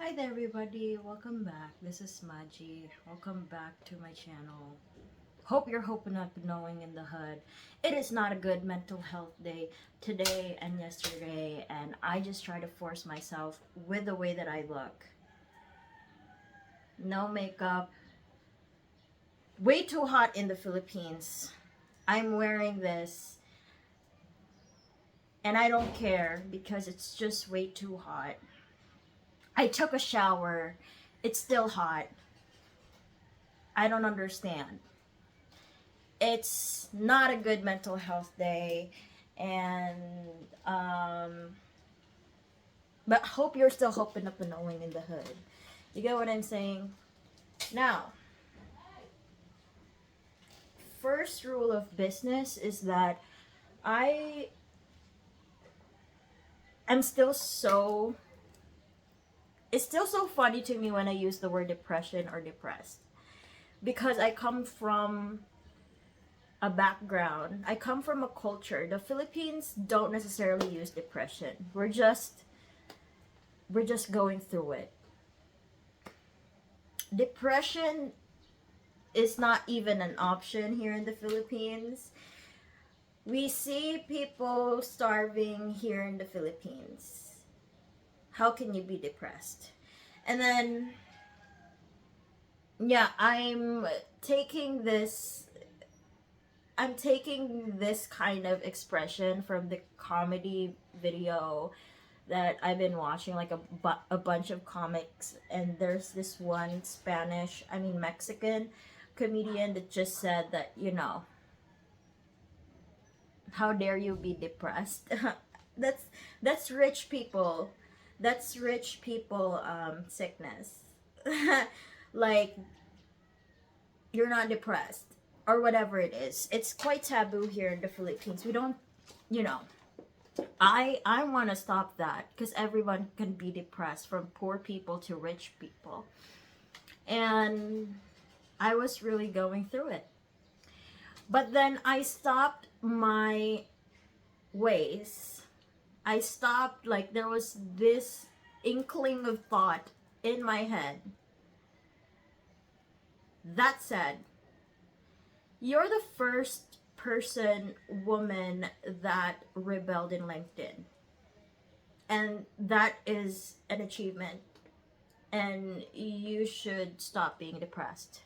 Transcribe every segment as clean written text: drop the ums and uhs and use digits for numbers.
Hi there everybody, welcome back. This is Maji. Welcome back to my channel. Hope you're hoping up and knowing in the hood. It is not a good mental health day today and yesterday, and I just try to force myself with the way that I look. No makeup. Way too hot in the Philippines. I'm wearing this and I don't care because it's just way too hot. I took a shower. It's still hot. I don't understand. It's not a good mental health day, and um but hope you're still hoping up and knowing in the hood. You get what I'm saying? Now, first rule of business is that I am still so it's still so funny to me when I use the word depression or depressed, because I come from a culture. The Philippines don't necessarily use depression. We're just going through it. Depression is not even an option here in the Philippines. We see people starving here in the Philippines. How can you be depressed? And then, yeah, I'm taking this kind of expression from the comedy video that I've been watching, like a bunch of comics, and there's this one Mexican comedian that just said that, how dare you be depressed? that's that's rich people. That's rich people sickness. Like, you're not depressed or whatever it is. It's quite taboo here in the Philippines. We don't, you know, I want to stop that because everyone can be depressed, from poor people to rich people. And I was really going through it. But then I stopped my ways. I stopped, like, there was this inkling of thought in my head that said, you're the first woman that rebelled in LinkedIn. And that is an achievement. And you should stop being depressed.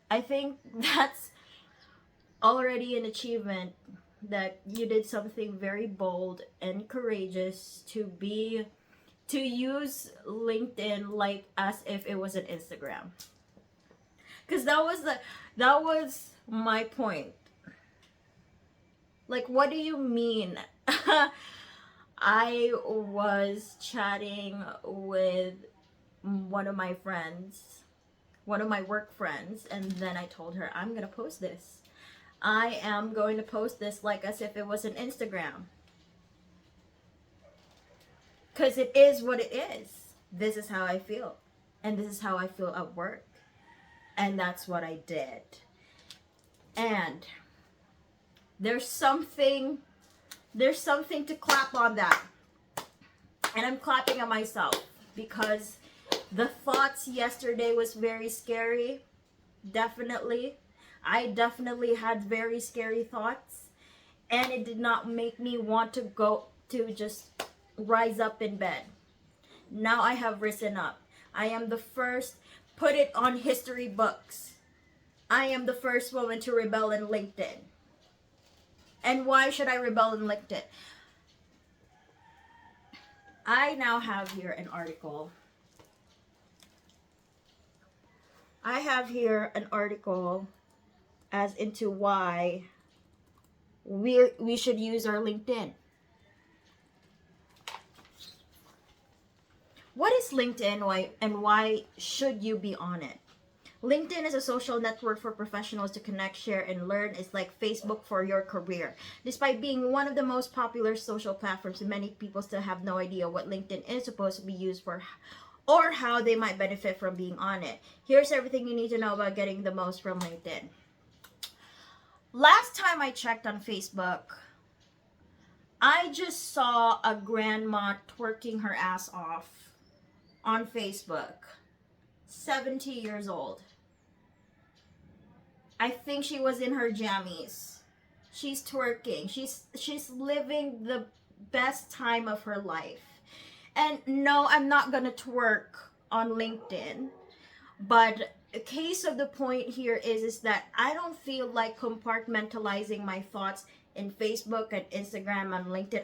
I think that's already an achievement, that you did something very bold and courageous to use LinkedIn like as if it was an Instagram. Cuz that was my point. Like, what do you mean? I was chatting with one of my friends, one of my work friends, and then I told her, I'm going to post this. I am going to post this like as if it was an Instagram. Because it is what it is. This is how I feel. And this is how I feel at work. And that's what I did. And there's something to clap on that. And I'm clapping at myself because the thoughts yesterday was very scary. Definitely. I definitely had very scary thoughts, and it did not make me want to go to just rise up in bed. Now I have risen up. I am the first, put it on history books. I am the first woman to rebel in LinkedIn. And why should I rebel in LinkedIn? I now have here an article. I have here an article as into why we should use our LinkedIn. What is LinkedIn, and why should you be on it? LinkedIn is a social network for professionals to connect, share, and learn. It's like Facebook for your career. Despite being one of the most popular social platforms, many people still have no idea what LinkedIn is supposed to be used for or how they might benefit from being on it. Here's everything you need to know about getting the most from LinkedIn. Last time I checked on Facebook, I just saw a grandma twerking her ass off on Facebook. 70 years old. I think she was in her jammies. She's twerking. She's living the best time of her life. And no, I'm not gonna twerk on LinkedIn. But a case of the point here is that I don't feel like compartmentalizing my thoughts in Facebook and Instagram and LinkedIn.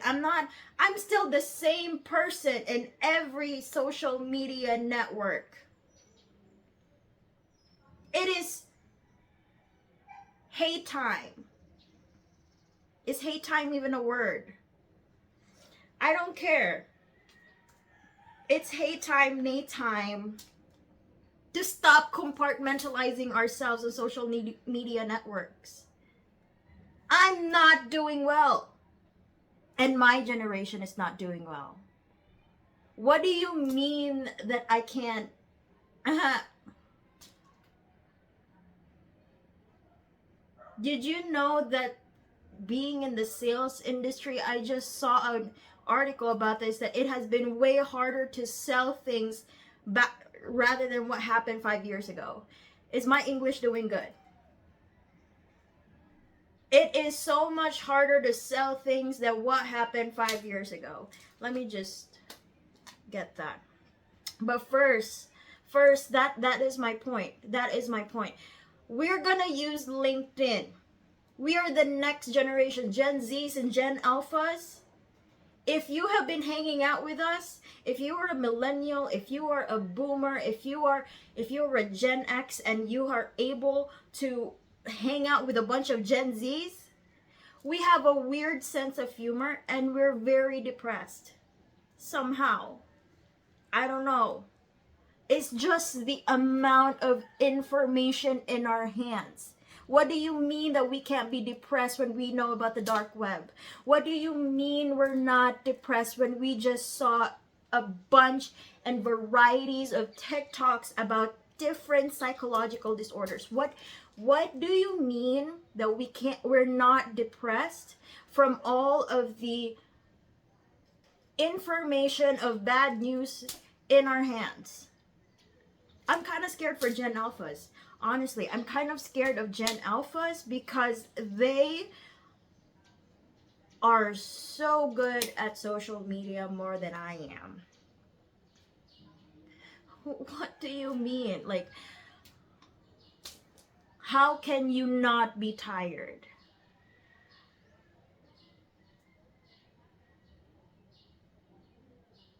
I'm still the same person in every social media network. It is hate time. Is hate time even a word? I don't care. It's hate time, Nate time. To stop compartmentalizing ourselves on social media networks. I'm not doing well. And my generation is not doing well. What do you mean that I can't? Did you know that being in the sales industry, I just saw an article about this, that it has been way harder to sell things back rather than what happened 5 years ago. Is my English doing good? It is so much harder to sell things than what happened 5 years ago. Let me just get that. But first, that is my point. That is my point. We're gonna use LinkedIn. We are the next generation, Gen Zs and Gen Alphas. If you have been hanging out with us, if you are a millennial, if you are a boomer, if you are a Gen X and you are able to hang out with a bunch of Gen Zs, we have a weird sense of humor and we're very depressed. Somehow. I don't know. It's just the amount of information in our hands. What do you mean that we can't be depressed when we know about the dark web? What do you mean we're not depressed when we just saw a bunch and varieties of TikToks about different psychological disorders? What do you mean that we're not depressed from all of the information of bad news in our hands? I'm kind of scared for Gen Alphas. Honestly, I'm kind of scared of Gen Alphas because they are so good at social media more than I am. What do you mean? Like, how can you not be tired?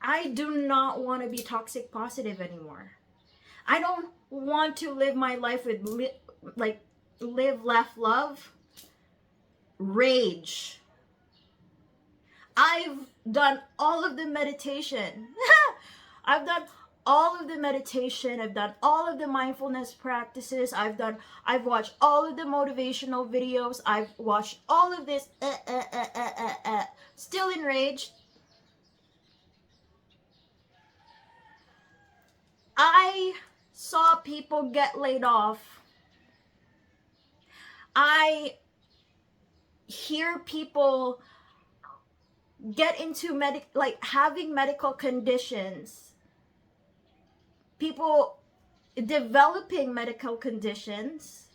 I do not want to be toxic positive anymore. I don't want to live my life with live, laugh, love, rage. I've done all of the meditation. I've done all of the meditation. I've done all of the mindfulness practices. I've watched all of the motivational videos. I've watched all of this. Still enraged. I saw people get laid off. I hear people get into having medical conditions. People developing medical conditions.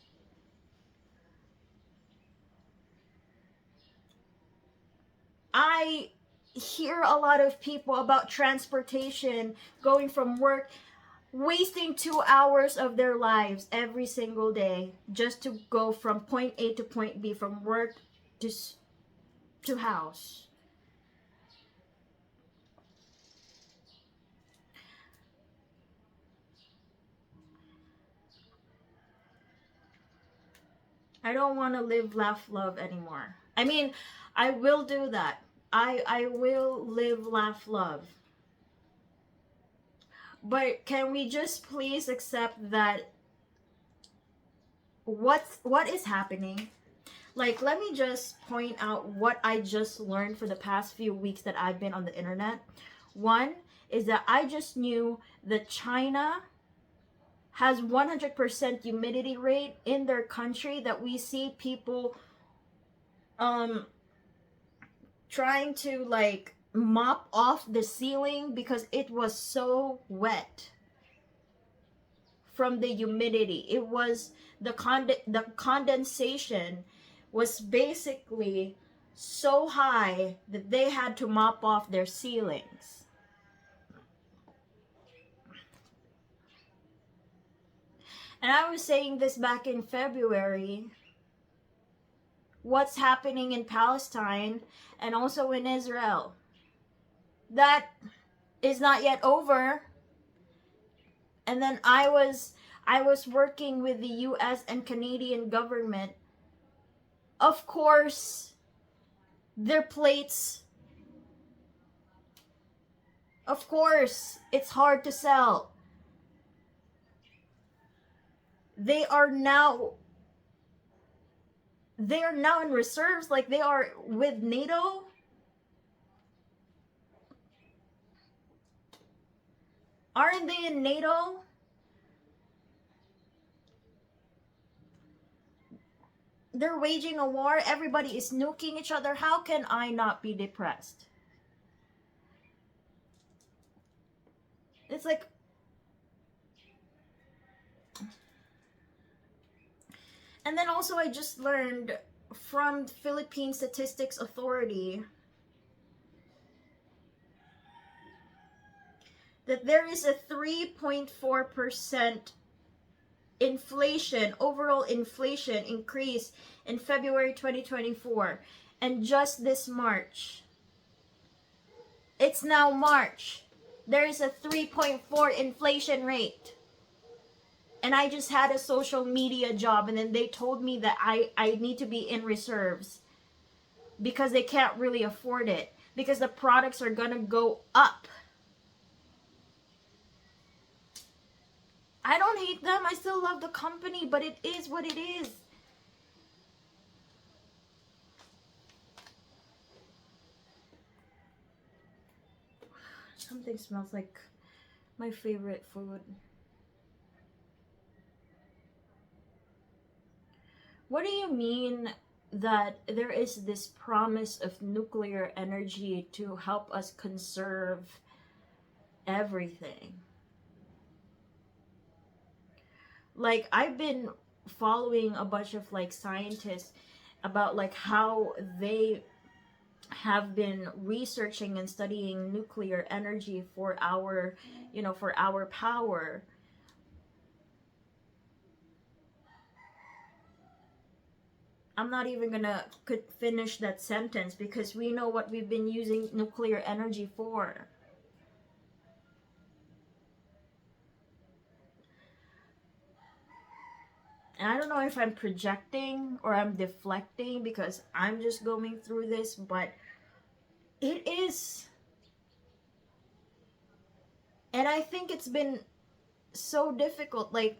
I hear a lot of people about transportation, going from work, wasting 2 hours of their lives every single day just to go from point A to point B, from work to house. I don't want to live, laugh, love anymore. I mean, I will do that. I will live, laugh, love. But can we just please accept that what is happening? Like, let me just point out what I just learned for the past few weeks that I've been on the internet. One is that I just knew that China has 100% humidity rate in their country, that we see people trying to like mop off the ceiling because it was so wet from the humidity. It was the condensation was basically so high that they had to mop off their ceilings. And I was saying this back in February. What's happening in Palestine and also in Israel? That is not yet over. And then I was working with the US and Canadian government. Of course, their plates, of course, it's hard to sell. They are now in reserves, like they are with NATO. Aren't they in NATO? They're waging a war. Everybody is nuking each other. How can I not be depressed? It's like, and then also I just learned from Philippine Statistics Authority that there is a 3.4% inflation, overall inflation increase in February 2024. And just this March, it's now March, there is a 3.4 inflation rate. And I just had a social media job, and then they told me that I need to be in reserves because they can't really afford it, because the products are gonna go up. I don't hate them. I still love the company, but it is what it is. Something smells like my favorite food. What do you mean that there is this promise of nuclear energy to help us conserve everything? Like, I've been following a bunch of like scientists about like how they have been researching and studying nuclear energy for our, for our power. I'm not even gonna finish that sentence because we know what we've been using nuclear energy for. And I don't know if I'm projecting or I'm deflecting because I'm just going through this, but it is. And I think it's been so difficult. Like,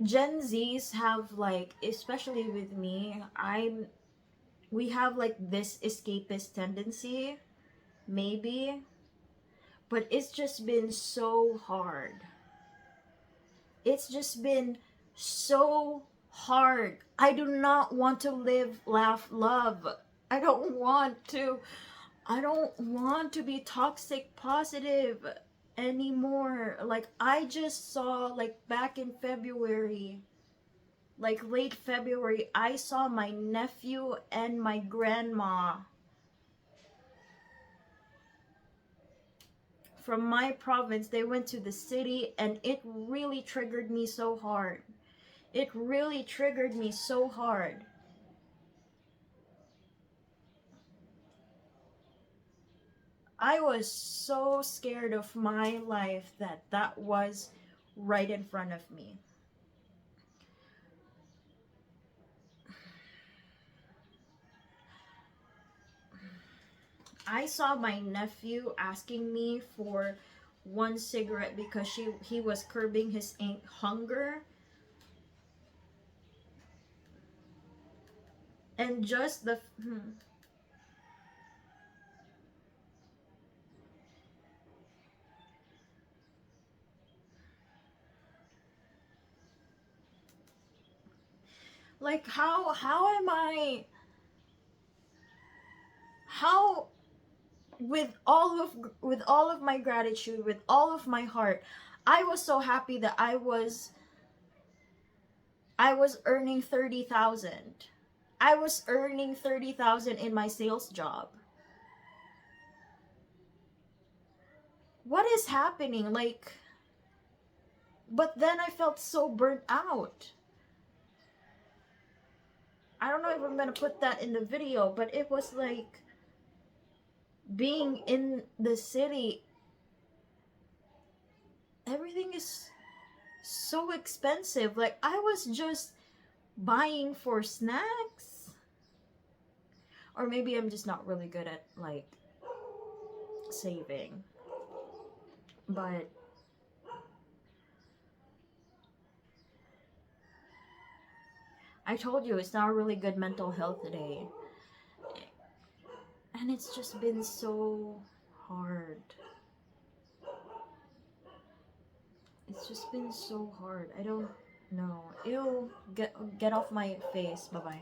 Gen Zs have like, especially with me, we have like this escapist tendency, maybe, but it's just been so hard. It's just been so hard. I do not want to live, laugh, love. I don't want to be toxic positive anymore. Like, I just saw, like, back in February, like late February, I saw my nephew and my grandma from my province. They went to the city, and it really triggered me so hard. It really triggered me so hard. I was so scared of my life that was right in front of me. I saw my nephew asking me for one cigarette because he was curbing his hunger. And just the Like how am I, how, with all of my gratitude, with all of my heart, I was so happy that I was earning 30,000. I was earning 30,000 in my sales job. What is happening? Like, but then I felt so burnt out. I don't know if I'm gonna put that in the video, but it was like being in the city, everything is so expensive. Like, I was just buying for snacks. Or maybe I'm just not really good at like saving. But I told you it's not a really good mental health day. And it's just been so hard. It's just been so hard. I don't know. Ew, get off my face. Bye-bye.